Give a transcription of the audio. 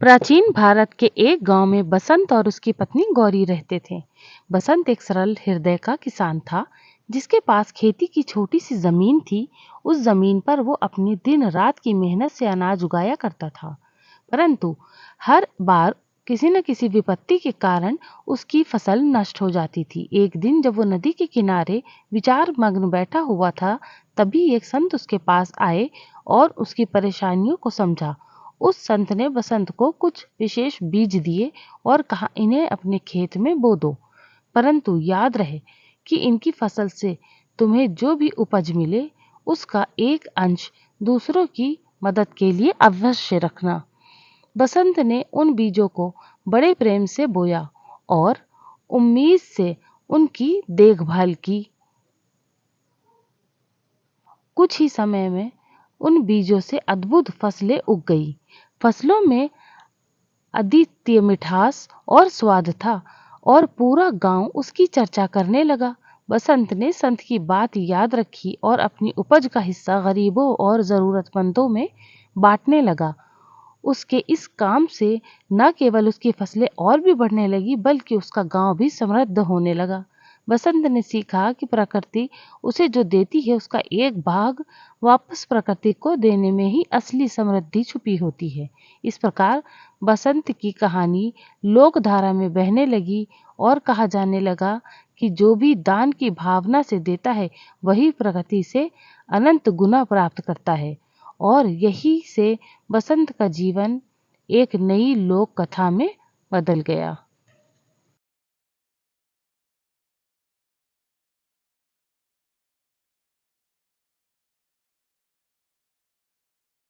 प्राचीन भारत के एक गांव में बसंत और उसकी पत्नी गौरी रहते थे। बसंत एक सरल हृदय का किसान था, जिसके पास खेती की छोटी सी जमीन थी। उस जमीन पर वो अपनी दिन रात की मेहनत से अनाज उगाया करता था, परंतु हर बार किसी न किसी विपत्ति के कारण उसकी फसल नष्ट हो जाती थी। एक दिन जब वो नदी के किनारे विचार मग्न बैठा हुआ था, तभी एक संत उसके पास आए और उसकी परेशानियों को समझा। उस संत ने बसंत को कुछ विशेष बीज दिए और कहा, इन्हें अपने खेत में बो दो, परंतु याद रहे कि इनकी फसल से तुम्हें जो भी उपज मिले उसका एक अंश दूसरों की मदद के लिए अवश्य रखना। बसंत ने उन बीजों को बड़े प्रेम से बोया और उम्मीद से उनकी देखभाल की। कुछ ही समय में उन बीजों से अद्भुत फसलें उग गई। फसलों में अद्वितीय मिठास और स्वाद था और पूरा गांव उसकी चर्चा करने लगा। बसंत ने संत की बात याद रखी और अपनी उपज का हिस्सा गरीबों और जरूरतमंदों में बांटने लगा। उसके इस काम से न केवल उसकी फसलें और भी बढ़ने लगी, बल्कि उसका गांव भी समृद्ध होने लगा। बसंत ने सीखा कि प्रकृति उसे जो देती है, उसका एक भाग वापस प्रकृति को देने में ही असली समृद्धि छुपी होती है। इस प्रकार बसंत की कहानी लोक धारा में बहने लगी और कहा जाने लगा कि जो भी दान की भावना से देता है, वही प्रकृति से अनंत गुना प्राप्त करता है। और यही से बसंत का जीवन एक नई लोक कथा में बदल गया।